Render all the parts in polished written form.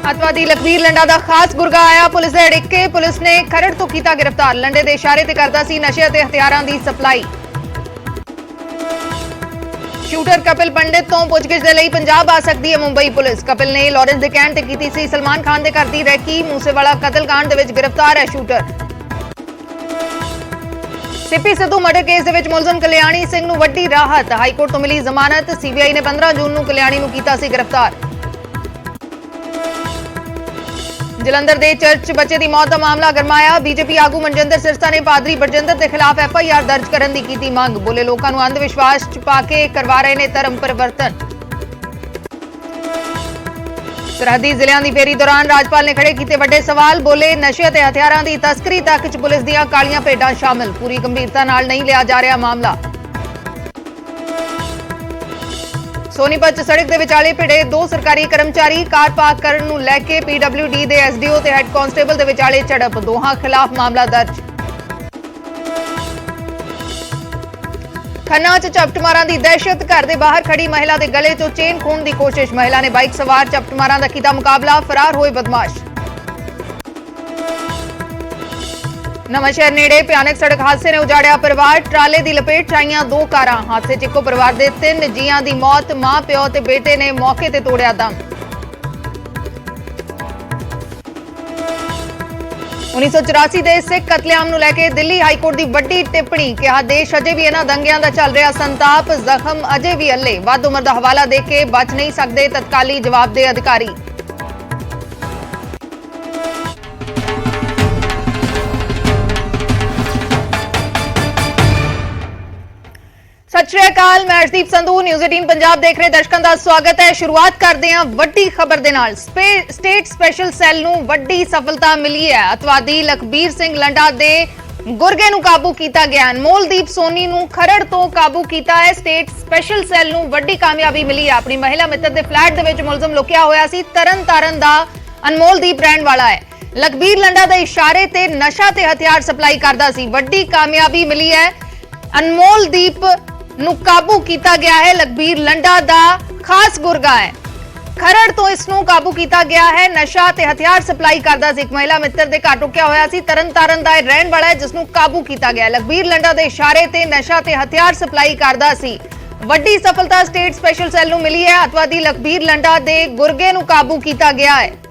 अतवादी लखबीर लंडा का खास गुरगा आया पुलिस दे अड़िके। पुलिस ने खरड़ तो कीता गिरफ्तार। लंडे दे इशारे ते करदा सी नशे ते हथियारां दी सप्लाई। शूटर कपिल पंडित तो पुछगिछ दे लई पंजाब आ सकदी है मुंबई पुलिस। कपिल ने लॉरेंस दे कहण ते कीती सी सलमान खान दे घर दी रैकी। मूसेवाला कतलकांड दे विच गिरफ्तार है shooter. Sippy Sidhu murder case दे विच मुलजम कल्याणी सिंह नूं वड्डी राहत। हाईकोर्ट तो मिली जमानत। सीबीआई ने 15 जून नूं कल्याणी नूं कीता सी गिरफ्तार। जलंधर दे चर्च बच्चे की मौत का मामला गरमाया। बीजेपी आगू मनजिंदर सिरसा ने पादरी बरजिंदर के खिलाफ FIR दर्ज करने की कीती मांग। बोले लोगों को अंधविश्वास च पा के करवा रहे ने धर्म परिवर्तन। सरहदी जिलों की फेरी दौरान राजपाल ने खड़े किए वड्डे सवाल। बोले नशे ते हथियारां की तस्करी तक च पुलिस दीयां कालियां भेडां शामिल। पूरी गंभीरता नाल नहीं लिया जा रहा मामला। सोनीपत सड़क के विचाले भिड़े 2 सरकारी कर्मचारी। कार पार्क करने नूं लैके PWD के SDO ते हैड कांस्टेबल के विचाले झड़प। दोहां खिलाफ मामला दर्ज। खन्ना च झपटमारां दी दहशत। घर के बाहर खड़ी महिला के गले चों चेन खोण की कोशिश। महिला ने बाइक सवार झपटमारां दा कीता मुकाबला। फरार होए बदमाश। नवांशहर नेड़े भयानक सड़क हादसे ने उजाड़िया परिवार। ट्राले की लपेट च आईयां 2 कारां। हादसे च इक्को परिवार के 3 जीआं की मौत। मां प्यो ते बेटे ने मौके ते तोड़िया दम। 1984 के सिख कतलेआम नूं लैके दिल्ली हाईकोर्ट की वड्डी टिप्पणी। कहा देश अजे भी इन्हां दंगियां दा चल रहा संताप। जख्म अजे भी अल्ले। वध उम्र का हवाला दे के बच नहीं सकते तत्काली जवाब दे अधिकारी। सत श्री अकाल, मैं अर्शदीप संधू। न्यूज़ 18 पंजाब देख रहे दर्शकों का स्वागत है। शुरुआत करते हैं वड्डी खबर दे नाल। स्टेट स्पेशल सैल नूं वड्डी सफलता मिली है। अतवादी लखबीर सिंह लंडा दे गुरगे नूं काबू किया गया। अनमोलदीप सोनी नूं खरड़ तो काबू किया है। स्टेट स्पेशल सैल नूं वड्डी कामयाबी मिली है। अपनी महिला मित्र दे फ्लैट दे विच मुलजम लुकिया होया सी। तरन तारण दा अनमोलदीप रहण वाला है। लखबीर लंडा दे इशारे ते नशा ते हथियार सप्लाई करदा सी। वड्डी कामयाबी मिली है। अनमोलदीप नूं काबू किया गया है। लखबीर लंडा दा खास गुरगा है। खरड़ तो इसनूं काबू किया गया है। नशा ते हथियार सप्लाई करदा सी। एक महिला मित्र दे घर रुकिया होया सी। तरन तारण दा रहण वाला है जिसनूं काबू किया गया। लखबीर लंडा दे इशारे ते नशा ते हथियार सप्लाई करदा सी। वड्डी सफलता स्टेट स्पेशल सैल नूं मिली है। अतवादी लखबीर लंडा दे गुरगे नूं काबू किया गया है।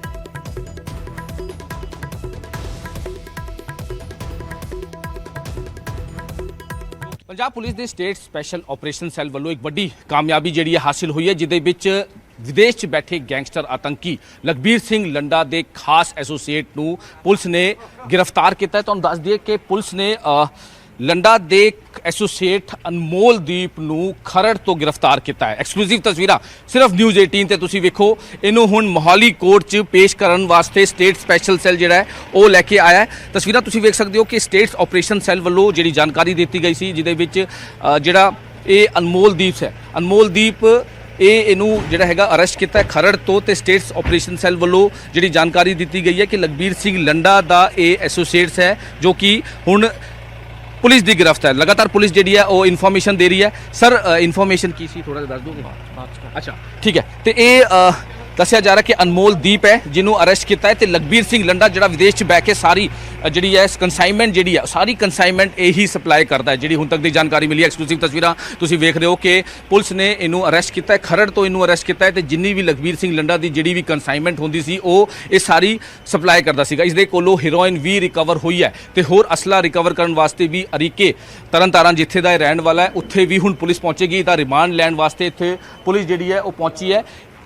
पंजाब पुलिस के स्टेट स्पैशल ऑपरेशन सैल वालों एक बड़ी कामयाबी जी हासिल हुई है जिदे विच विदेश च बैठे गैंगस्टर आतंकी लखबीर सिंह लंडा के खास एसोसीएट नूं पुलिस ने गिरफ्तार किया है। तुहानूं दस दिए कि पुलिस ने लंडा दे एसोसीएट अनमोलदीप नूं खरड़ तो गिरफ्तार किया है। एक्सक्लूसिव तस्वीरां सिर्फ न्यूज़ 18 ते तुसीं वेखो। इनू हुण मोहाली कोर्ट च पेश करन वास्ते स्टेट स्पैशल सैल जिहड़ा है वो लैके आया है। तस्वीरां तुसीं वेख सकदे हो कि स्टेट ऑपरेशन सैल वालों जिहड़ी जानकारी दी गई सी जिहदे विच जिहड़ा ये अनमोलदीप है अनमोलदीप इनू जिहड़ा हैगा अरेस्ट किया है खरड़ तो। स्टेट ऑपरेशन सैल वालों जिहड़ी जानकारी दी गई है कि लखबीर सिंह लंडा दा ये एसोसीएट्स है जो कि हुण पुलिस की गिरफ्त है। लगातार पुलिस जी है वो इन्फॉर्मेशन दे रही है। सर इन्फॉर्मेशन की सी थोड़ा दस दोगे? अच्छा ठीक है। तो ये दसिया जा रहा है कि अनमोलदीप है जिन्होंने अरेस्ट किया है। तो लखबीर सिंह लंडा जो विदेश बह के सारी जी है कंसाइनमेंट जी है सारी कंसाइनमेंट यही सप्लाई करता है। जी हुण तक की जानकारी मिली है। एक्सक्लूसिव तस्वीरां तुसीं वेख रहे हो कि पुलिस ने इनू अरेस्ट किया है। खरड़ तो इनू अरेस्ट किया है। तो जिन्नी भी लखबीर सिंह लंडा की जी भी कंसाइनमेंट होंदी सी वो ये सारी सप्लाई करता सीगा। इसदे कोलों हीरोइन भी रिकवर हुई है। तो होर असला रिकवर करने वास्ते भी अरीके तरन तारण जिथे का रहने वाला है उत्थे भी हुण पुलिस पहुंचेगी। इसका रिमांड लैण वास्ते इत्थे पुलिस जी है वो पहुंची है।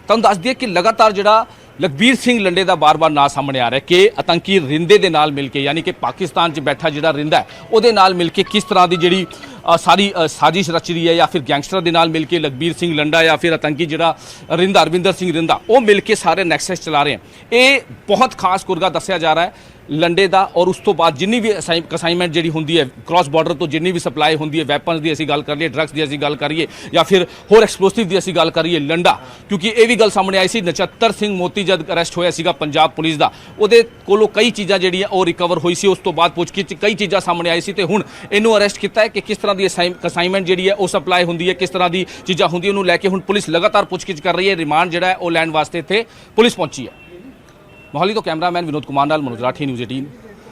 तुहानूं दस दिए कि लगातार जिहड़ा लखबीर सिंह लंडे का बार बार नाम सामने आ रहा है कि आतंकी रिंदे दे नाल मिल के यानी कि पाकिस्तान च बैठा जिहड़ा रिंदा है उहदे नाल मिल के किस तरह की जिहड़ी सारी साजिश रच रही है या फिर गैंगस्टर के नाल मिल के लखबीर सिंह लंडा या फिर आतंकी जिहड़ा रिंदा अरविंदर सिंह रिंदा वो मिल के सारे नैक्सस चला रहे हैं। ये बहुत खास गुरगा दसिया जा रहा है लंडे का। और उस तो बाद जिन्नी भी कंसाइनमेंट जी होंगी है क्रॉस बॉर्डर तो जिन्नी भी सप्लाई होंगी है वैपन्स की असीं गल करिए ड्रग्स की असीं गल करिए या फिर होर एक्सप्लोसिव की असीं गल करिए लंडा क्योंकि ये भी गल सामने आई सी नछत्तर सिंह मोती जद अरेस्ट होया सीगा पंजाब पुलिस का उहदे कोलों कई चीज़ां जिहड़ियां वो रिकवर हुई सी। उस तो बाद पुछगिछ कई चीज़ां सामने आई सी ते हुण इहनूं अरेस्ट किया है कि किस तरह की कंसाइनमेंट जी है वो सप्लाई होंगी है किस तरह की चीज़ां होंदी उहनूं लैके हुण पुलिस लगातार पुछगिछ कर रही है। रिमांड जिहड़ा है वो लैण वास्ते इत्थे पुलिस पहुंची है। ਮੋਹਾਲੀ ਤੋਂ ਕੈਮਰਾਮੈਨ ਵਿਨੋਦ ਕੁਮਾਰ ਨਾਲ ਮਨੋਜ ਰਾਠੀ, ਨਿਊਜ਼ 18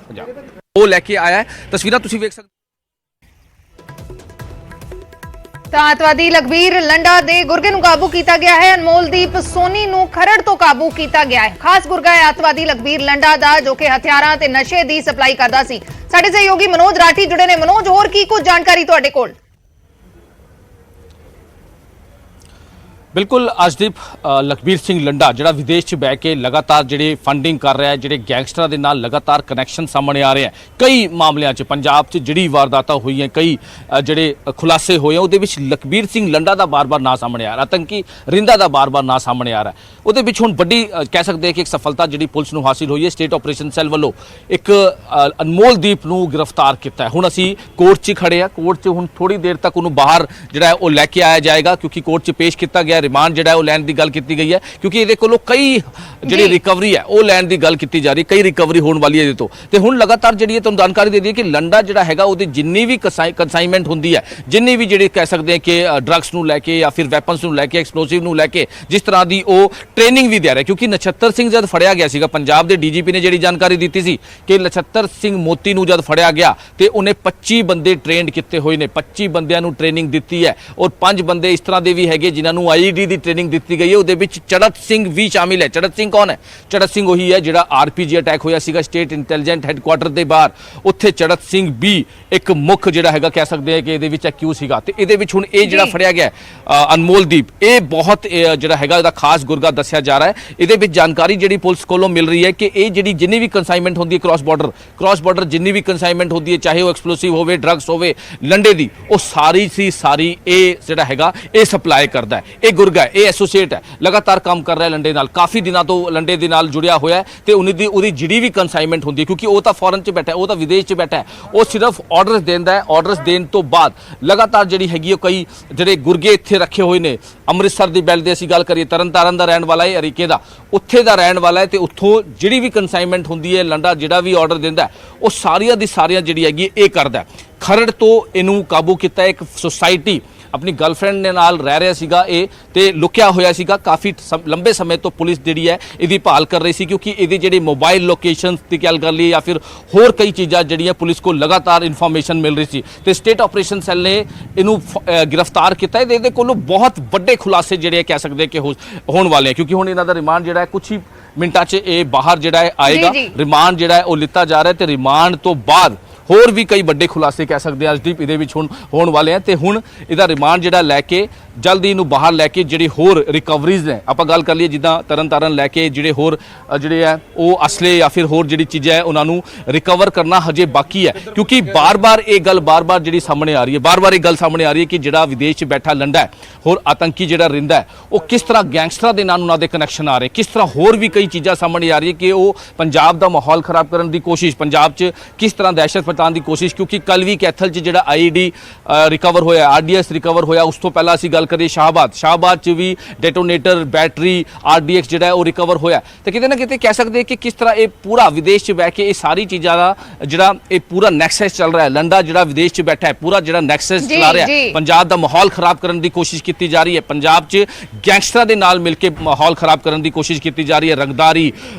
ਪੰਜਾਬ। ਉਹ ਲੈ ਕੇ ਆਇਆ ਹੈ ਤਸਵੀਰਾਂ ਤੁਸੀਂ ਵੇਖ ਸਕਦੇ। ਤਾਂ ਅੱਤਵਾਦੀ ਲਖਬੀਰ ਲੰਡਾ ਦੇ ਗੁਰਗੇ ਨੂੰ ਕਾਬੂ ਕੀਤਾ ਗਿਆ ਹੈ। ਅਨਮੋਲਦੀਪ ਸੋਨੀ ਨੂੰ ਖਰੜ ਤੋਂ ਕਾਬੂ ਕੀਤਾ ਗਿਆ ਹੈ। ਖਾਸ ਗੁਰਗਾ ਹੈ ਅੱਤਵਾਦੀ ਲਖਬੀਰ ਲੰਡਾ ਦਾ, ਜੋ ਕਿ ਹਥਿਆਰਾਂ ਤੇ ਨਸ਼ੇ ਦੀ ਸਪਲਾਈ ਕਰਦਾ ਸੀ। ਸਾਡੇ ਸਹਿਯੋਗੀ ਮਨੋਜ ਰਾਠੀ ਜੁੜੇ ਨੇ। ਮਨੋਜ, ਹੋਰ ਕੀ ਕੁਝ ਜਾਣਕਾਰੀ ਤੁਹਾਡੇ ਕੋਲ? ਬਿਲਕੁਲ ਅਰਸ਼ਦੀਪ, ਲਖਬੀਰ ਸਿੰਘ ਲੰਡਾ ਜਿਹੜਾ ਵਿਦੇਸ਼ 'ਚ ਬਹਿ ਕੇ ਲਗਾਤਾਰ ਜਿਹੜੇ ਫੰਡਿੰਗ ਕਰ ਰਿਹਾ ਹੈ, ਜਿਹੜੇ ਗੈਂਗਸਟਰਾਂ ਦੇ ਨਾਲ ਲਗਾਤਾਰ ਕਨੈਕਸ਼ਨ ਸਾਹਮਣੇ ਆ ਰਹੇ ਹੈ। ਕਈ ਮਾਮਲਿਆਂ 'ਚ ਪੰਜਾਬ 'ਚ ਜਿਹੜੀ ਵਾਰਦਾਤਾਂ ਹੋਈਆਂ, ਕਈ ਜਿਹੜੇ ਖੁਲਾਸੇ ਹੋਏ, ਉਹਦੇ ਵਿੱਚ ਲਖਬੀਰ ਸਿੰਘ ਲੰਡਾ ਦਾ ਬਾਰ-ਬਾਰ ਨਾਂ ਸਾਹਮਣੇ ਆ ਰਿਹਾ, ਆਤੰਕੀ ਰਿੰਦਾ ਦਾ ਬਾਰ-ਬਾਰ ਨਾਂ ਸਾਹਮਣੇ ਆ ਰਿਹਾ। ਉਹਦੇ ਵਿੱਚ ਹੁਣ ਵੱਡੀ ਕਹਿ ਸਕਦੇ ਕਿ ਇੱਕ ਸਫਲਤਾ ਜਿਹੜੀ ਪੁਲਿਸ ਨੂੰ ਹਾਸਿਲ ਹੋਈ ਹੈ। ਸਟੇਟ ਆਪਰੇਸ਼ਨ ਸੈੱਲ ਵੱਲੋਂ ਇੱਕ ਅਨਮੋਲਦੀਪ ਨੂੰ ਗ੍ਰਿਫਤਾਰ ਕੀਤਾ ਹੈ। ਹੁਣ ਅਸੀਂ ਕੋਰਟ 'ਚ ਖੜੇ ਆ। ਕੋਰਟ 'ਚ ਹੁਣ ਥੋੜੀ ਦੇਰ ਤੱਕ ਉਹਨੂੰ ਬਾਹਰ ਜਿਹੜਾ ਹੈ ਉਹ ਲੈ ਕੇ ਆਇਆ ਜਾਏਗਾ, ਕਿਉਂਕਿ ਕੋਰਟ 'ਚ ਪੇਸ਼ ਕੀਤਾ ਗਿਆ। ਰਿਮਾਂਡ ਜਿਹੜਾ ਉਹ ਲੈਣ ਦੀ ਗੱਲ ਕੀਤੀ ਗਈ ਹੈ, ਕਿਉਂਕਿ ਇਹਦੇ ਕੋਲੋਂ ਕਈ ਜਿਹੜੀ ਰਿਕਵਰੀ ਹੈ ਉਹ ਲੈਣ ਦੀ ਗੱਲ ਕੀਤੀ ਜਾ ਰਹੀ, ਕਈ ਰਿਕਵਰੀ ਹੋਣ ਵਾਲੀ ਹੈ ਇਹਦੇ ਤੋਂ। ਤੇ ਹੁਣ ਲਗਾਤਾਰ ਜਿਹੜੀ ਹੈ ਤੁਹਾਨੂੰ ਜਾਣਕਾਰੀ ਦੇ ਦਈਏ ਕਿ ਲੰਡਾ ਜਿਹੜਾ ਹੈਗਾ ਉਹਦੀ ਜਿੰਨੀ ਵੀ ਕੰਸਾਈਨਮੈਂਟ ਹੁੰਦੀ ਹੈ, ਜਿੰਨੀ ਵੀ ਜਿਹੜੇ ਕਹਿ ਸਕਦੇ ਆ ਕਿ ਡਰੱਗਸ ਨੂੰ ਲੈ ਕੇ ਜਾਂ ਫਿਰ ਵੈਪਨਸ ਨੂੰ ਲੈ ਕੇ, ਐਕਸਪਲੋਸਿਵ ਨੂੰ ਲੈ ਕੇ ਜਿਸ ਤਰ੍ਹਾਂ ਦੀ ਉਹ ਟ੍ਰੇਨਿੰਗ ਵੀ ਦੇ ਰਿਹਾ। ਕਿਉਂਕਿ ਨਛੱਤਰ ਸਿੰਘ ਜਦ ਫੜਿਆ ਗਿਆ ਸੀਗਾ, ਪੰਜਾਬ ਦੇ ਡੀਜੀਪੀ ਨੇ ਜਿਹੜੀ ਜਾਣਕਾਰੀ ਦਿੱਤੀ ਸੀ ਕਿ ਨਛੱਤਰ ਸਿੰਘ ਮੋਤੀ ਨੂੰ ਜਦ ਫੜਿਆ ਗਿਆ ਤੇ ਉਹਨੇ 25 ਬੰਦੇ ਟ੍ਰੇਨਡ ਕੀਤੇ ਹੋਏ ਨੇ, 25 ਬੰਦਿਆਂ ਨੂੰ ਟ੍ਰੇਨਿੰਗ ਦਿੱਤੀ ਹੈ। ਔਰ 5 ਬੰਦੇ ਇਸ ਤਰ੍ਹਾਂ ਦੇ ਵੀ ਹੈਗੇ ਜਿਨ੍ਹਾਂ ਨੂੰ ਆਈਡੀ ਦੀ ਟ੍ਰੇਨਿੰਗ ਦਿੱਤੀ ਗਈ ਹੈ। ਉਹਦੇ ਵਿੱਚ ਚੜਤ ਸਿੰਘ ਵੀ ਸ਼ਾਮਿਲ ਹੈ। ਚੜਤ ਸਿੰਘ ਕੌਣ ਹੈ? ਚੜਤ ਸਿੰਘ ਉਹੀ ਹੈ ਜਿਹੜਾ ਆਰਪੀਜੀ ਅਟੈਕ ਹੋਇਆ ਸੀਗਾ ਸਟੇਟ ਇੰਟੈਲੀਜੈਂਟ ਹੈੱਡਕੁਆਟਰ ਦੇ ਬਾਹਰ, ਉੱਥੇ ਚੜਤ ਸਿੰਘ ਵੀ ਇੱਕ ਮੁੱਖ ਜਿਹੜਾ ਹੈਗਾ ਕਹਿ ਸਕਦੇ ਆ ਕਿ ਇਹਦੇ ਵਿੱਚ ਐਕਿਊ ਸੀਗਾ। ਤੇ ਇਹਦੇ ਵਿੱਚ ਹੁਣ ਇਹ ਜਿਹੜਾ ਫੜਿਆ ਗਿਆ ਅਨਮੋਲਦੀਪ, ਇਹ ਬਹੁਤ ਜਿਹੜਾ ਹੈਗਾ ਇਹਦਾ ਖਾਸ ਗੁਰਗਾ ਦੱਸਿਆ ਜਾ ਰਿਹਾ ਹੈ। ਇਹਦੇ ਵਿੱਚ ਜਾਣਕਾਰੀ ਜਿਹੜੀ ਪੁਲਿਸ ਕੋਲੋਂ ਮਿਲ ਰਹੀ ਹੈ ਕਿ ਇਹ ਜਿਹੜੀ ਜਿੰਨੀ ਵੀ ਕੰਸਾਈਨਮੈਂਟ ਹੁੰਦੀ ਹੈ ਕ੍ਰਾਸ ਬਾਰਡਰ ਜਿੰਨੀ ਵੀ ਕੰਸਾਈਨਮੈਂਟ ਹੁੰਦੀ ਹੈ, ਚਾਹੇ ਉਹ ਐਕਸਪਲੋਸਿਵ ਹੋਵੇ, ਡਰੱਗਸ ਹੋਵੇ, ਲੰਡੇ ਦੀ, ਉਹ ਸਾਰੀ ਇਹ ਜਿਹੜਾ ਹੈਗਾ ਇਹ ਸਪਲਾਈ ਕਰਦਾ ਹੈ। ਇਹ ਗੁਰਗਾ ਹੈ, ਇਹ ਐਸੋਸੀਏਟ ਹੈ, ਲਗਾਤਾਰ ਕੰਮ ਕਰ ਰਿਹਾ ਲੰਡੇ ਨਾਲ, ਕਾਫੀ ਦਿਨਾਂ ਤੋਂ ਲੰਡੇ ਦੇ ਨਾਲ ਜੁੜਿਆ ਹੋਇਆ ਹੈ। ਤੇ ਉਹਦੀ ਜਿਹੜੀ ਵੀ ਕੰਸਾਈਨਮੈਂਟ ਹੁੰਦੀ ਹੈ, ਕਿਉਂਕਿ ਉਹ ਤਾਂ ਫੋਰਨ 'ਚ ਬੈਠਾ ਹੈ, ਉਹ ਤਾਂ ਵਿਦੇਸ਼ 'ਚ ਬੈਠਾ ਹੈ, ਉਹ ਸਿਰਫ ਆਰਡਰਸ ਦਿੰਦਾ ਹੈ। ਆਰਡਰਸ ਦੇਣ ਤੋਂ ਬਾਅਦ ਲਗਾਤਾਰ ਜਿਹੜੀ ਹੈਗੀ ਉਹ ਕਈ ਜਿਹੜੇ ਗੁਰਗੇ ਇੱਥੇ ਰੱਖੇ ਹੋਏ ਨੇ। ਅੰਮ੍ਰਿਤਸਰ ਦੀ ਬੈਲਟ ਦੀ ਅਸੀਂ ਗੱਲ ਕਰੀਏ, ਤਰਨਤਾਰਨ ਦਾ ਰਹਿਣ ਵਾਲਾ ਹੈ, ਅਰੀਕੇ ਦਾ, ਉੱਥੇ ਦਾ ਰਹਿਣ ਵਾਲਾ ਹੈ। ਤੇ ਉੱਥੋਂ ਜਿਹੜੀ ਵੀ ਕੰਸਾਈਨਮੈਂਟ ਹੁੰਦੀ ਹੈ, ਲੰਡਾ ਜਿਹੜਾ ਵੀ ਆਰਡਰ ਦਿੰਦਾ ਉਹ ਸਾਰੀਆਂ ਦੀ ਸਾਰੀਆਂ ਜਿਹੜੀ ਹੈਗੀ ਇਹ ਕਰਦਾ। ਖਰੜ ਤੋਂ ਇਹਨੂੰ ਕਾਬੂ ਕੀਤਾ। ਇੱਕ ਸੁਸਾਇਟੀ ਆਪਣੀ ਗਰਲਫ੍ਰੈਂਡ ਦੇ ਨਾਲ ਰਹਿ ਰਿਹਾ ਸੀਗਾ ਇਹ, ਤੇ ਲੁਕਿਆ ਹੋਇਆ ਸੀਗਾ। ਕਾਫੀ ਲੰਬੇ ਸਮੇਂ ਤੋਂ ਪੁਲਿਸ ਜਿਹੜੀ ਹੈ ਇਹਦੀ ਭਾਲ ਕਰ ਰਹੀ ਸੀ, ਕਿਉਂਕਿ ਇਹਦੀ ਜਿਹੜੀ ਮੋਬਾਈਲ ਲੋਕੇਸ਼ਨਸ ਦੀ ਗੱਲ ਕਰ ਲਈ ਜਾਂ ਫਿਰ ਹੋਰ ਕਈ ਚੀਜ਼ਾਂ ਜਿਹੜੀਆਂ ਪੁਲਿਸ ਕੋਲ ਲਗਾਤਾਰ ਇਨਫੋਰਮੇਸ਼ਨ ਮਿਲ ਰਹੀ ਸੀ। ਤੇ ਸਟੇਟ ਆਪਰੇਸ਼ਨ ਸੈੱਲ ਨੇ ਇਹਨੂੰ ਗ੍ਰਿਫਤਾਰ ਕੀਤਾ। ਇਹਦੇ ਕੋਲੋਂ ਬਹੁਤ ਵੱਡੇ ਖੁਲਾਸੇ ਜਿਹੜੇ ਕਹਿ ਸਕਦੇ ਕਿ ਹੋਣ ਵਾਲੇ ਆ, ਕਿਉਂਕਿ ਹੁਣ ਇਹਨਾਂ ਦਾ ਰਿਮਾਂਡ ਜਿਹੜਾ ਹੈ ਕੁਝ ਹੀ ਮਿੰਟਾਂ 'ਚ ਇਹ ਬਾਹਰ ਜਿਹੜਾ ਹੈ ਆਏਗਾ। ਰਿਮਾਂਡ ਜਿਹੜਾ ਹੈ ਉਹ ਲਿੱਤਾ ਜਾ ਰਿਹਾ ਤੇ ਰਿਮਾਂਡ ਤੋਂ ਬਾਅਦ ਹੋਰ ਵੀ ਕਈ ਵੱਡੇ ਖੁਲਾਸੇ ਕਹਿ ਸਕਦੇ ਆ ਅਜਦੀਪ ਇਹਦੇ ਵਿੱਚ ਹੁਣ ਹੋਣ ਵਾਲੇ ਆ। ਤੇ ਹੁਣ ਇਹਦਾ ਰਿਮਾਂਡ ਜਿਹੜਾ ਲੈ ਕੇ ਜਲਦੀ ਇਹਨੂੰ ਬਾਹਰ ਲੈ ਕੇ ਜਿਹੜੀ ਹੋਰ ਰਿਕਵਰੀਜ਼ ਨੇ, ਆਪਾਂ ਗੱਲ ਕਰ ਲਈਏ ਜਿੱਦਾਂ ਤਰਨਤਾਰਨ ਲੈ ਕੇ ਜਿਹੜੇ ਹੋਰ ਜਿਹੜੇ ਆ ਉਹ ਅਸਲੇ ਜਾਂ ਫਿਰ ਹੋਰ ਜਿਹੜੀ ਚੀਜ਼ਾਂ ਹੈ ਉਹਨਾਂ ਨੂੰ ਰਿਕਵਰ ਕਰਨਾ ਹਜੇ ਬਾਕੀ ਹੈ। ਕਿਉਂਕਿ ਬਾਰ-ਬਾਰ ਇਹ ਗੱਲ ਜਿਹੜੀ ਸਾਹਮਣੇ ਆ ਰਹੀ ਹੈ, ਬਾਰ-ਬਾਰ ਇਹ ਗੱਲ ਸਾਹਮਣੇ ਆ ਰਹੀ ਹੈ ਕਿ ਜਿਹੜਾ ਵਿਦੇਸ਼ 'ਚ ਬੈਠਾ ਲੰਡਾ ਹੈ, ਹੋਰ ਆਤੰਕੀ ਜਿਹੜਾ ਰਿੰਦਾ ਹੈ, ਉਹ ਕਿਸ ਤਰ੍ਹਾਂ ਗੈਂਗਸਟਰਾਂ ਦੇ ਨਾਲ ਉਹਨਾਂ ਦੇ ਕਨੈਕਸ਼ਨ ਆ ਰਹੇ, ਕਿਸ ਤਰ੍ਹਾਂ ਹੋਰ ਵੀ ਕਈ ਚੀਜ਼ਾਂ ਸਾਹਮਣੇ ਆ ਰਹੀ ਹੈ ਕਿ ਉਹ ਪੰਜਾਬ ਦਾ ਮਾਹੌਲ ਖਰਾਬ ਕਰਨ ਦੀ ਕੋਸ਼ਿਸ਼, ਪੰਜਾਬ 'ਚ ਕਿਸ ਤਰ੍ਹਾਂ ਦਹਿਸ਼ਤ ਫੈਲਾਉਣ ਦੀ ਕੋਸ਼ਿਸ਼। ਕਿਉਂਕਿ ਕੱਲ ਵੀ ਕੈਥਲ 'ਚ ਜਿਹੜਾ ਆਈਡੀ ਰਿਕਵਰ ਹੋਇਆ, ਆਰਡੀਐਕਸ ਰਿਕਵਰ ਹੋਇਆ, ਉਸ ਤੋਂ ਪਹਿਲਾਂ ਅਸੀਂ ਗੱਲ ਕਰੀਏ ਸ਼ਾਹਬਾਦ 'ਚ ਵੀ ਡੈਟੋਨੇਟਰ, ਬੈਟਰੀ, ਆਰਡੀਐਕਸ ਜਿਹੜਾ ਉਹ ਰਿਕਵਰ ਹੋਇਆ। ਤੇ ਕਿਤੇ ਨਾ ਕਿਤੇ ਕਹਿ ਸਕਦੇ ਕਿ ਕਿਸ ਤਰ੍ਹਾਂ ਇਹ ਪੂਰਾ ਵਿਦੇਸ਼ 'ਚ ਬਹਿ ਕੇ ਇਹ ਸਾਰੀ ਚੀਜ਼ਾਂ ਦਾ ਜਿਹੜਾ ਇਹ ਪੂਰਾ ਨੈਕਸਸ ਚੱਲ ਰਿਹਾ ਹੈ। ਲੰਡਾ ਜਿਹੜਾ ਵਿਦੇਸ਼ 'ਚ ਬੈਠਾ ਹੈ, ਪੂਰਾ ਜਿਹੜਾ ਨੈਕਸਸ ਚਲਾ ਰਿਹਾ ਹੈ, ਪੰਜਾਬ ਦਾ ਮਾਹੌਲ ਖਰਾਬ ਕਰਨ ਦੀ ਕੋਸ਼ਿਸ਼ ਕੀਤੀ ਜਾ ਰਹੀ ਹੈ। ਪੰਜਾਬ 'ਚ ਗੈਂਗਸਟਰਾਂ ਦੇ ਨਾਲ ਮਿਲ ਕੇ ਮਾਹੌਲ ਖਰਾਬ ਕਰਨ ਦੀ ਕੋਸ਼ਿਸ਼ ਕੀਤੀ ਜਾ ਰਹੀ ਹੈ। ਰੰਗਦਾਰੀ,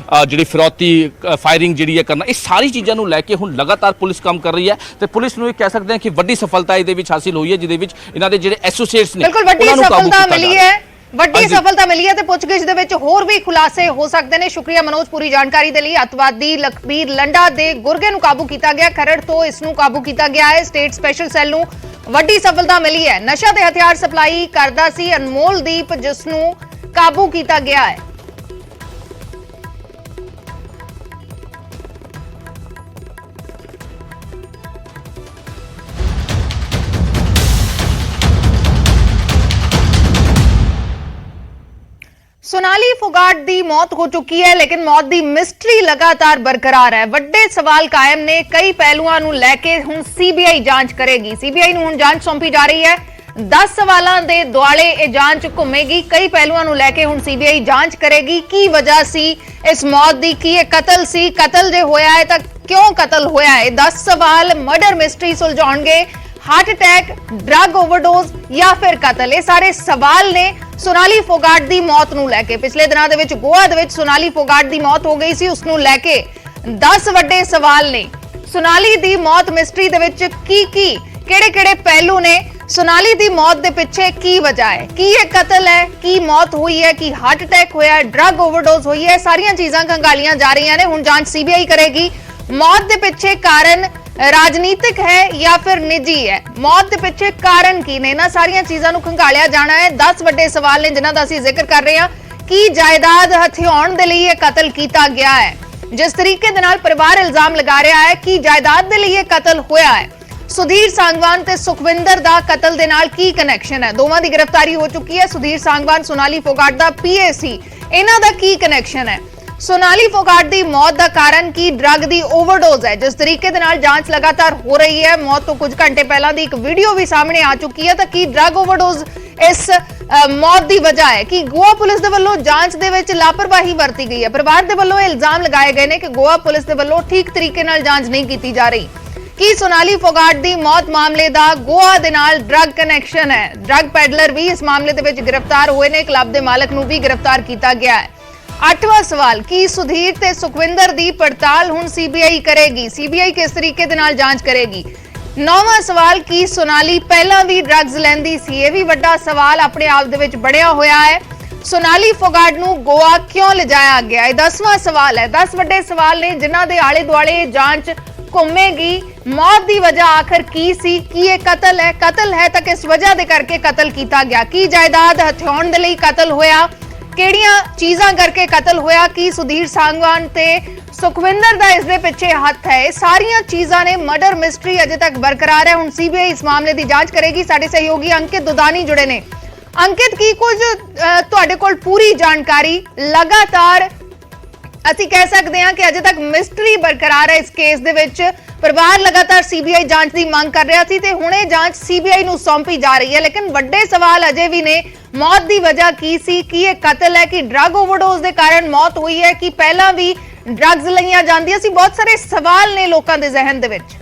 ਜਿਹੜੀ ਫਿਰੌਤੀ, ਫਾਇਰਿੰਗ ਜਿਹੜੀ ਹੈ ਕਰਨਾ, ਇਹ ਸਾਰੀ ਚੀਜ਼ਾਂ ਨੂੰ ਲੈ ਕੇ ਹੁਣ ਲਗਾਤਾਰ ਪੁਲਿਸ ਕੰਮ ਕਰ ਰਹੀ ਹੈ। ਤੇ ਪੁਲਿਸ ਨੂੰ ਇਹ ਕਹਿ ਸਕਦੇ ਹਾਂ ਕਿ ਵੱਡੀ ਸਫਲਤਾ ਇਹਦੇ ਵਿੱਚ ਹਾਸਿਲ ਹੋਈ ਹੈ, ਜਿਹਦੇ ਵਿੱਚ ਇਹਨਾਂ ਦੇ ਜਿਹੜੇ ਐਸੋਸੀਏਟਸ ਨੇ ਉਹਨਾਂ ਨੂੰ ਕਾਬੂ ਕੀਤਾ ਮਿਲੀ ਹੈ। ਵੱਡੀ ਸਫਲਤਾ ਮਿਲੀ ਹੈ ਤੇ ਪੁੱਛਗਿੱਛ ਦੇ ਵਿੱਚ ਹੋਰ ਵੀ ਖੁਲਾਸੇ ਹੋ ਸਕਦੇ ਨੇ। ਸ਼ੁਕਰੀਆ ਮਨੋਜ ਪੂਰੀ ਜਾਣਕਾਰੀ ਦੇ ਲਈ। ਅੱਤਵਾਦੀ ਲਖਬੀਰ ਲੰਡਾ ਦੇ ਗੁਰਗੇ ਨੂੰ ਕਾਬੂ ਕੀਤਾ ਗਿਆ, ਖਰੜ ਤੋਂ ਇਸ ਨੂੰ ਕਾਬੂ ਕੀਤਾ ਗਿਆ ਹੈ। ਸਟੇਟ ਸਪੈਸ਼ਲ ਸੈੱਲ ਨੂੰ ਵੱਡੀ ਸਫਲਤਾ ਮਿਲੀ ਹੈ। ਨਸ਼ਾ ਤੇ ਹਥਿਆਰ ਸਪਲਾਈ ਕਰਦਾ ਸੀ ਅਨਮੋਲਦੀਪ, ਜਿਸ ਨੂੰ ਕਾਬੂ ਕੀਤਾ ਗਿਆ ਹੈ। सोनाली फोगाट दी मौत हो चुकी है, लेकिन मौत दी मिस्ट्री लगातार बरकरार है। वड्डे सवाल कायम ने। कई पहलुआं नूं लैके हुण सीबीआई जांच करेगी। सीबीआई नूं हुण जांच सौंपी जा रही है। 10 सवालों के दुआले यह जांच घूमेगी। कई पहलुआं नूं लैके हुण सीबीआई जांच करेगी। की वजह सी इस मौत दी, की यह कतल सी, कतल जे होया है तां क्यों कतल होया है, 10 सवाल मर्डर मिस्ट्री सुलझाउणगे। ਹਾਰਟ ਅਟੈਕ, ਡਰੱਗ ਓਵਰਡੋਜ਼ ਜਾਂ ਫਿਰ ਕਤਲ? ਇਹ ਸਾਰੇ ਸਵਾਲ ਨੇ ਸੋਨਾਲੀ ਫੋਗਾਟ ਦੀ ਮੌਤ ਨੂੰ ਲੈ ਕੇ। ਪਿਛਲੇ ਦਿਨਾਂ ਦੇ ਵਿੱਚ ਗੋਆ ਦੇ ਵਿੱਚ ਸੋਨਾਲੀ ਫੋਗਾਟ ਦੀ ਮੌਤ ਹੋ ਗਈ ਸੀ, ਉਸ ਨੂੰ ਲੈ ਕੇ 10 ਵੱਡੇ ਸਵਾਲ ਨੇ। ਸੋਨਾਲੀ ਦੀ ਮੌਤ ਮਿਸਟਰੀ ਦੇ ਵਿੱਚ ਕਿਹੜੇ ਪਹਿਲੂ ਨੇ? ਸੋਨਾਲੀ ਦੀ ਮੌਤ ਦੇ ਪਿੱਛੇ ਕੀ ਵਜ੍ਹਾ ਹੈ? ਕੀ ਇਹ ਕਤਲ ਹੈ? ਕੀ ਮੌਤ ਹੋਈ ਹੈ? ਕੀ ਹਾਰਟ ਅਟੈਕ ਹੋਇਆ ਹੈ? ਡਰੱਗ ਓਵਰਡੋਜ਼ ਹੋਈ ਹੈ? ਸਾਰੀਆਂ ਚੀਜ਼ਾਂ ਖੰਗਾਲੀਆਂ ਜਾ ਰਹੀਆਂ ਨੇ। ਹੁਣ ਜਾਂਚ ਸੀਬੀਆਈ ਕਰੇਗੀ। ਮੌਤ ਦੇ ਪਿੱਛੇ ਕਾਰਨ ਰਾਜਨੀਤਿਕ ਹੈ ਜਾਂ ਫਿਰ ਨਿੱਜੀ ਹੈ? ਮੌਤ ਦੇ ਪਿੱਛੇ ਕਾਰਨ ਕੀ ਨੇ? ਇਹਨਾਂ ਸਾਰੀਆਂ ਚੀਜ਼ਾਂ ਨੂੰ ਖੰਗਾਲਿਆ ਜਾਣਾ ਹੈ। 10 ਵੱਡੇ ਸਵਾਲ ਨੇ ਜਿਨ੍ਹਾਂ ਦਾ ਅਸੀਂ ਜ਼ਿਕਰ ਕਰ ਰਹੇ ਹਾਂ। ਕੀ ਜਾਇਦਾਦ ਹਥਿਆਉਣ ਦੇ ਲਈ ਇਹ ਕਤਲ ਕੀਤਾ ਗਿਆ ਹੈ? ਜਿਸ ਤਰੀਕੇ ਦੇ ਨਾਲ ਪਰਿਵਾਰ ਇਲਜ਼ਾਮ ਲਗਾ ਰਿਹਾ ਹੈ ਕਿ ਜਾਇਦਾਦ ਦੇ ਲਈ ਇਹ ਕਤਲ ਹੋਇਆ ਹੈ। ਸੁਧੀਰ सांगवान ਤੇ ਸੁਖਵਿੰਦਰ ਦਾ ਕਤਲ ਦੇ ਨਾਲ ਕੀ ਕਨੈਕਸ਼ਨ ਹੈ? ਦੋਵਾਂ ਦੀ ਗ੍ਰਿਫਤਾਰੀ ਹੋ ਚੁੱਕੀ ਹੈ। ਸੁਧੀਰ सांगवान ਸੋਨਾਲੀ ਫੋਗਾਟ ਦਾ ਪੀਏ ਸੀ। ਇਹਨਾਂ ਦਾ ਕੀ ਕਨੈਕਸ਼ਨ ਹੈ? ਸੋਨਾਲੀ ਫੋਗਾਟ ਦੀ ਮੌਤ ਦਾ ਕਾਰਨ ਕੀ ਡਰੱਗ ਦੀ ਓਵਰਡੋਜ਼ ਹੈ? ਜਿਸ ਤਰੀਕੇ ਦੇ ਨਾਲ ਜਾਂਚ ਲਗਾਤਾਰ ਹੋ ਰਹੀ ਹੈ, ਮੌਤ ਤੋਂ ਕੁਝ ਘੰਟੇ ਪਹਿਲਾਂ ਦੀ ਇੱਕ ਵੀਡੀਓ ਵੀ ਸਾਹਮਣੇ ਆ ਚੁੱਕੀ ਹੈ। ਤਾਂ ਕੀ ਡਰੱਗ ਓਵਰਡੋਜ਼ ਇਸ ਮੌਤ ਦੀ ਵਜ੍ਹਾ ਹੈ? ਕਿ ਗੋਆ ਪੁਲਿਸ ਦੇ ਵੱਲੋਂ ਜਾਂਚ ਦੇ ਵਿੱਚ ਲਾਪਰਵਾਹੀ ਵਰਤੀ ਗਈ ਹੈ? ਪਰਿਵਾਰ ਦੇ ਵੱਲੋਂ ਇਲਜ਼ਾਮ ਲਗਾਏ ਗਏ ਨੇ ਕਿ ਗੋਆ ਪੁਲਿਸ ਦੇ ਵੱਲੋਂ ਠੀਕ ਤਰੀਕੇ ਨਾਲ ਜਾਂਚ ਨਹੀਂ ਕੀਤੀ ਜਾ ਰਹੀ। ਕੀ ਸੋਨਾਲੀ ਫੋਗਾਟ ਦੀ ਮੌਤ ਮਾਮਲੇ ਦਾ ਗੋਆ ਦੇ ਨਾਲ ਡਰੱਗ ਕਨੈਕਸ਼ਨ ਹੈ? ਡਰੱਗ ਪੈਡਲਰ ਵੀ ਇਸ ਮਾਮਲੇ ਦੇ ਵਿੱਚ ਗ੍ਰਿਫਤਾਰ ਹੋਏ ਨੇ। ਕਲੱਬ ਦੇ ਮਾਲਕ ਨੂੰ ਵੀ ਗ੍ਰਿਫਤਾਰ ਕੀਤਾ ਗਿਆ ਹੈ। 8ਵਾਂ ਸਵਾਲ, ਕੀ ਸੁਧੀਰ ਤੇ ਸੁਖਵਿੰਦਰ ਦੀ ਪੜਤਾਲ ਹੁਣ ਸੀਬੀਆਈ ਕਰੇਗੀ? ਸੀਬੀਆਈ ਕਿਸ ਤਰੀਕੇ ਦੇ ਨਾਲ ਜਾਂਚ ਕਰੇਗੀ? 9ਵਾਂ ਸਵਾਲ, ਕੀ ਸੋਨਾਲੀ ਪਹਿਲਾਂ ਵੀ ਡਰੱਗਸ ਲੈਂਦੀ ਸੀ? ਇਹ ਵੀ ਵੱਡਾ ਸਵਾਲ ਆਪਣੇ ਆਪ ਦੇ ਵਿੱਚ ਬਣਿਆ ਹੋਇਆ ਹੈ। ਸੋਨਾਲੀ ਫੋਗਾਟ ਨੂੰ ਗੋਆ ਕਿਉਂ ਲਿਜਾਇਆ ਗਿਆ? ਇਹ 10ਵਾਂ ਸਵਾਲ ਹੈ। 10 ਵੱਡੇ ਸਵਾਲ ਨੇ ਜਿਨ੍ਹਾਂ ਦੇ ਆਲੇ ਦੁਆਲੇ ਜਾਂਚ ਘੁੰਮੇਗੀ। ਮੌਤ ਦੀ ਵਜ੍ਹਾ ਆਖਰ ਕੀ ਸੀ? ਕੀ ਇਹ ਕਤਲ ਹੈ? ਕਤਲ ਹੈ ਤਾਂ ਕਿਸ ਵਜ੍ਹਾ ਦੇ ਕਰਕੇ ਕਤਲ ਕੀਤਾ ਗਿਆ? ਕੀ ਜਾਇਦਾਦ ਹਥਿਆਉਣ ਦੇ ਲਈ ਕਤਲ ਹੋਇਆ? ਕਿਹੜੀਆਂ ਚੀਜ਼ਾਂ ਕਰਕੇ ਕਤਲ ਹੋਇਆ? ਕੀ ਸੁਧੀਰ सांगवान ਤੇ ਸੁਖਵਿੰਦਰ ਦਾ ਇਸ ਦੇ ਪਿੱਛੇ ਹੱਥ ਹੈ? ਇਹ ਸਾਰੀਆਂ ਚੀਜ਼ਾਂ ਨੇ। ਮਰਡਰ ਮਿਸਟਰੀ ਅਜੇ ਤੱਕ ਬਰਕਰਾਰ ਹੈ। ਹੁਣ ਸੀਬੀਆਈ ਇਸ ਮਾਮਲੇ ਦੀ ਜਾਂਚ ਕਰੇਗੀ। ਸਾਡੇ ਸਹਿਯੋਗੀ ਅੰਕਿਤ ਦੁਦਾਨੀ ਜੁੜੇ ਨੇ। ਅੰਕਿਤ, ਕੀ ਕੁਝ ਤੁਹਾਡੇ ਕੋਲ ਪੂਰੀ ਜਾਣਕਾਰੀ? ਲਗਾਤਾਰ ਅਸੀਂ ਕਹਿ ਸਕਦੇ ਹਾਂ ਕਿ ਅਜੇ ਤੱਕ ਮਿਸਟਰੀ ਬਰਕਰਾਰ ਹੈ ਇਸ ਕੇਸ ਦੇ ਵਿੱਚ। ਪਰਿਵਾਰ ਲਗਾਤਾਰ ਸੀਬੀਆਈ ਜਾਂਚ ਦੀ ਮੰਗ ਕਰ ਰਿਹਾ ਸੀ ਤੇ ਹੁਣ ਇਹ ਜਾਂਚ ਸੀਬੀਆਈ ਨੂੰ ਸੌਂਪੀ ਜਾ ਰਹੀ ਹੈ। ਲੇਕਿਨ ਵੱਡੇ ਸਵਾਲ ਅਜੇ ਵੀ ਨੇ। ਮੌਤ ਦੀ ਵਜ੍ਹਾ ਕੀ ਸੀ? ਕੀ ਇਹ ਕਤਲ ਹੈ? ਕਿ ਡਰੱਗ ਓਵਰਡੋਜ਼ ਦੇ ਕਾਰਨ ਮੌਤ ਹੋਈ ਹੈ? ਕਿ ਪਹਿਲਾਂ ਵੀ ਡਰੱਗਸ ਲਈਆਂ ਜਾਂਦੀਆਂ ਸੀ? ਬਹੁਤ ਸਾਰੇ ਸਵਾਲ ਨੇ ਲੋਕਾਂ ਦੇ ਜ਼ਿਹਨ ਦੇ ਵਿੱਚ।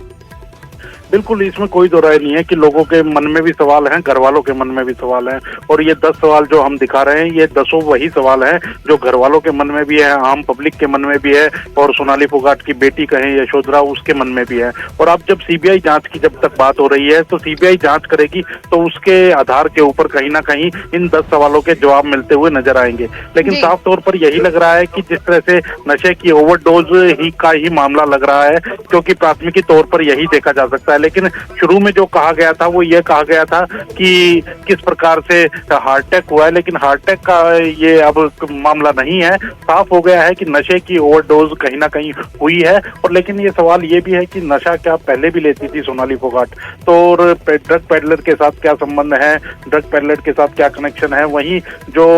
बिल्कुल, इसमें कोई दो राय नहीं है कि लोगों के मन में भी सवाल हैं, घर वालों के मन में भी सवाल हैं। और ये 10 सवाल जो हम दिखा रहे हैं, ये 10 वही सवाल हैं जो घर वालों के मन में भी है, आम पब्लिक के मन में भी है, और सोनाली फोगाट की बेटी कहें यशोधरा, उसके मन में भी है। और अब जब सीबीआई जांच की जब तक बात हो रही है तो सीबीआई जांच करेगी तो उसके आधार के ऊपर कहीं ना कहीं इन 10 सवालों के जवाब मिलते हुए नजर आएंगे। लेकिन साफ तौर पर यही लग रहा है कि जिस तरह से नशे की ओवरडोज ही का ही मामला लग रहा है, क्योंकि प्राथमिकी तौर पर यही देखा जा सकता है। लेकिन शुरू में जो कहा गया था वो ये कहा गया था कि किस प्रकार से हार्ट अटैक हुआ है, लेकिन हार्ट अटैक का ये अब मामला नहीं है। साफ हो गया है कि नशे की ओवरडोज कहीं ना कहीं हुई है। और लेकिन ये सवाल ये भी है कि नशा क्या पहले भी लेती थी सोनाली फोगाट? तो ड्रग पेडलर के साथ क्या संबंध है, ड्रग पेडलर के साथ क्या कनेक्शन है? वहीं जो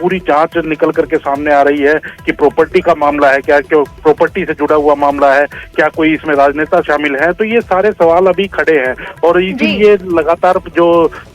पूरी जांच निकल करके सामने आ रही है कि प्रॉपर्टी का मामला है, क्या प्रॉपर्टी से जुड़ा हुआ मामला है, क्या कोई इसमें राजनेता शामिल है? तो ये सारे सवाल अभी खड़े हैं। और ये लगातार जो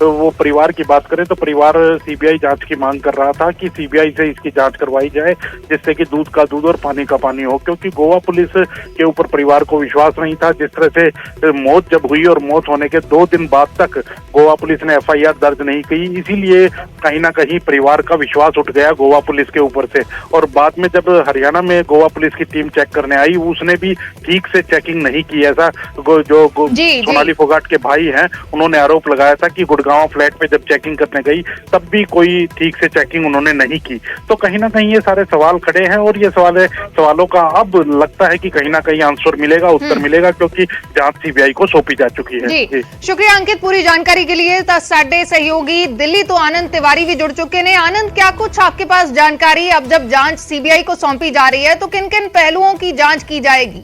वो परिवार की बात करें तो परिवार सीबीआई जांच की मांग कर रहा था कि सीबीआई से इसकी जांच करवाई जाए, जिससे कि दूध का दूध और पानी का पानी हो। क्योंकि गोवा पुलिस के ऊपर परिवार को विश्वास नहीं था। जिस तरह से मौत जब हुई और मौत होने के 2 दिन बाद तक गोवा पुलिस ने एफआईआर दर्ज नहीं की, इसीलिए कहीं ना कहीं परिवार का विश्वास उठ गया गोवा पुलिस के ऊपर से। और बाद में जब हरियाणा में गोवा पुलिस की टीम चेक करने आई, उसने भी ठीक से चेकिंग नहीं की। ऐसा जो सोनाली फोगाट के भाई हैं उन्होंने आरोप लगाया था कि गुड़गांव फ्लैट पे जब चेकिंग करने गई तब भी कोई ठीक से चेकिंग उन्होंने नहीं की। तो कहीं ना कहीं ये सारे सवाल खड़े हैं और ये सवालों का अब लगता है कि कहीं ना कहीं आंसर मिलेगा, उत्तर मिलेगा, क्योंकि जांच सीबीआई को सौंपी जा चुकी है। जी, शुक्रिया अंकित पूरी जानकारी के लिए। साडे सहयोगी दिल्ली तो आनंद तिवारी भी जुड़ चुके हैं। आनंद, क्या कुछ आपके पास जानकारी? अब जब जांच सीबीआई को सौंपी जा रही है तो किन किन पहलुओं की जांच की जाएगी?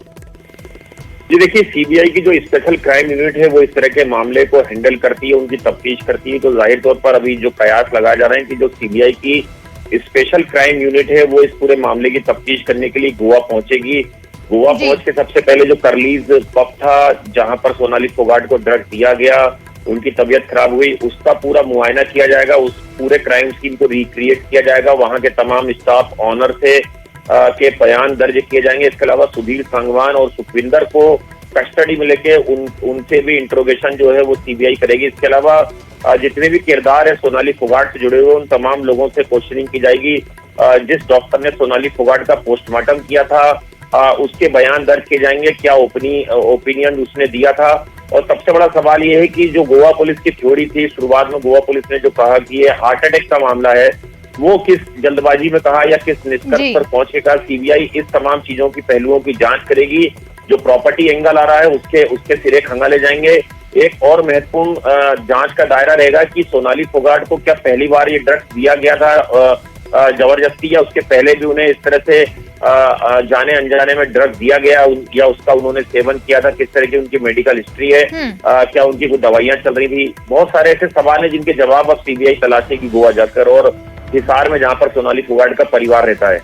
जी देखिए, सीबीआई की जो स्पेशल क्राइम यूनिट है वो इस तरह के मामले को हैंडल करती है, उनकी तफ्तीश करती है। तो जाहिर तौर पर अभी जो कयास लगाए जा रहे हैं कि जो सीबीआई की स्पेशल क्राइम यूनिट है वो इस पूरे मामले की तफ्तीश करने के लिए गोवा पहुंचेगी। गोवा पहुंच के सबसे पहले जो करलीज पब था जहां पर सोनाली फोगाट को ड्रग दिया गया, उनकी तबीयत खराब हुई, उसका पूरा मुआयना किया जाएगा, उस पूरे क्राइम सीन को रिक्रिएट किया जाएगा, वहां के तमाम स्टाफ ऑनर से के बयान दर्ज किए जाएंगे। इसके अलावा सुधीर सांगवान और सुखविंदर को कस्टडी में लेके उनसे भी इंट्रोगेशन जो है वो सीबीआई करेगी। इसके अलावा जितने भी किरदार है सोनाली फोगाट से जुड़े हुए उन तमाम लोगों से क्वेश्चनिंग की जाएगी। जिस डॉक्टर ने सोनाली फोगाट का पोस्टमार्टम किया था उसके बयान दर्ज किए जाएंगे, क्या ओपिनियन उसने दिया था। और सबसे बड़ा सवाल ये है कि जो गोवा पुलिस की थ्योरी थी, शुरुआत में गोवा पुलिस ने जो कहा कि ये हार्ट अटैक का मामला है, वो किस जल्दबाजी में कहा या किस निष्कर्ष पर पहुंचेगा। सीबीआई इस तमाम चीजों की पहलुओं की जांच करेगी। जो प्रॉपर्टी एंगल आ रहा है उसके सिरे खंगाले जाएंगे। एक और महत्वपूर्ण जांच का दायरा रहेगा कि सोनाली फोगाट को क्या पहली बार ये ड्रग्स दिया गया था जबरदस्ती, या उसके पहले भी उन्हें इस तरह से जाने अनजाने में ड्रग दिया गया या उसका उन्होंने सेवन किया था, किस तरह की उनकी मेडिकल हिस्ट्री है, क्या उनकी कुछ दवाइयां चल रही थी। बहुत सारे ऐसे सवाल हैं जिनके जवाब अब सीबीआई तलाशेगी गोवा जाकर और हिसार में, जहां पर सोनाली फोगाट का परिवार रहता है।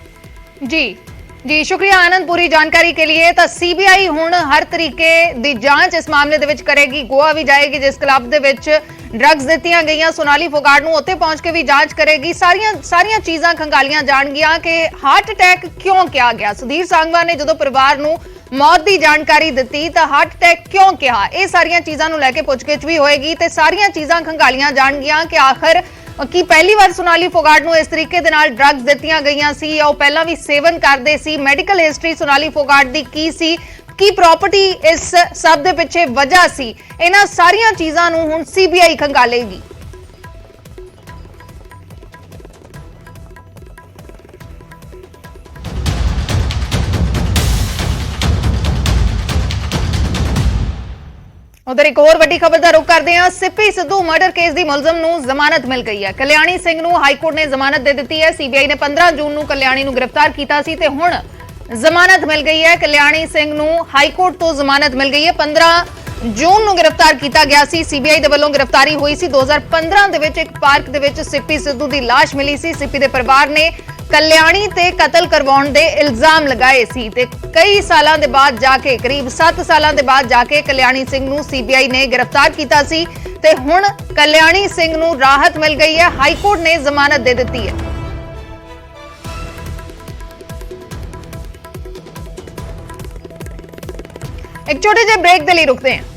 जी शुक्रिया आनंद पूरी जानकारी के लिए। ਤਾਂ ਸੀਬੀਆਈ ਹੁਣ ਹਰ ਤਰੀਕੇ ਦੀ ਜਾਂਚ ਇਸ ਮਾਮਲੇ ਦੇ ਵਿੱਚ ਕਰੇਗੀ। ਗੋਆ ਵੀ ਜਾਏਗੀ ਜਿਸ ਕਲੱਬ ਦੇ ਵਿੱਚ ਡਰੱਗਸ ਦਿੱਤੀਆਂ ਗਈਆਂ ਸੋਨਾਲੀ ਫੋਗਾਟ ਨੂੰ, ਉੱਥੇ ਪਹੁੰਚ ਕੇ ਵੀ ਜਾਂਚ ਕਰੇਗੀ। ਸਾਰੀਆਂ ਚੀਜ਼ਾਂ ਖੰਗਾਲੀਆਂ ਜਾਣਗੀਆਂ ਕਿ ਹਾਰਟ ਅਟੈਕ ਕਿਉਂ ਕਿਹਾ ਗਿਆ। ਸੁਧੀਰ सांगवा ਨੇ ਜਦੋਂ ਪਰਿਵਾਰ ਨੂੰ ਮੌਤ ਦੀ ਜਾਣਕਾਰੀ ਦਿੱਤੀ ਤਾਂ ਹਾਰਟ ਅਟੈਕ ਕਿਉਂ ਕਿਹਾ, ਇਹ ਸਾਰੀਆਂ ਚੀਜ਼ਾਂ ਨੂੰ ਲੈ ਕੇ ਪੁੱਛਗਿੱਛ ਵੀ ਹੋਏਗੀ ਤੇ ਸਾਰੀਆਂ ਚੀਜ਼ਾਂ ਖੰਗਾਲੀਆਂ ਜਾਣਗੀਆਂ ਕਿ ਆਖਰ ਕਿ ਪਹਿਲੀ ਵਾਰ ਸੋਨਾਲੀ ਫੋਗਾਟ ਨੂੰ ਇਸ ਤਰੀਕੇ ਦੇ ਨਾਲ ਡਰੱਗਸ ਦਿੱਤੀਆਂ ਗਈਆਂ ਸੀ ਜਾਂ ਉਹ ਪਹਿਲਾਂ ਵੀ ਸੇਵਨ ਕਰਦੇ ਸੀ। ਮੈਡੀਕਲ ਹਿਸਟਰੀ ਸੋਨਾਲੀ ਫੋਗਾਟ ਦੀ ਕੀ ਸੀ, ਕੀ ਪ੍ਰਾਪਰਟੀ ਇਸ ਸਭ ਦੇ ਪਿੱਛੇ ਵਜ੍ਹਾ ਸੀ। ਇਹਨਾਂ ਸਾਰੀਆਂ ਚੀਜ਼ਾਂ ਨੂੰ ਹੁਣ ਸੀਬੀਆਈ ਖੰਗਾਲੇਗੀ। उधर एक और वड्डी खबर का रुख करते हैं। सिप्पी सिद्धू मर्डर केस की मुलजम नूं जमानत मिल गई है। कल्याणी सिंह नूं हाईकोर्ट ने जमानत दे दी है। सीबीआई ने 15 जून नूं कल्याणी नूं गिरफ्तार किया सी ते हुण जमानत मिल गई है। कल्याणी सिंह नूं हाईकोर्ट तो जमानत मिल गई है। 15 जून नूं गिरफ्तार किया गया सी। सीबीआई दे वल्लों गिरफ्तारी हुई सी 2015 दे विच एक पार्क दे विच सिप्पी सिद्धू की लाश मिली सी। सिप्पी दे परिवार ने कल्याणी ते कतल करवाउण दे इल्जाम लगाए सी ते कई सालां दे बाद जाके करीब 7 सालां दे बाद जाके कल्याणी सिंह नूं सीबीआई ने गिरफ्तार किया सी ते हुण कल्याणी सिंह नूं राहत मिल गई है। हाईकोर्ट ने जमानत दे दी है। एक छोटे जे ब्रेक दे लिए रुकते हैं।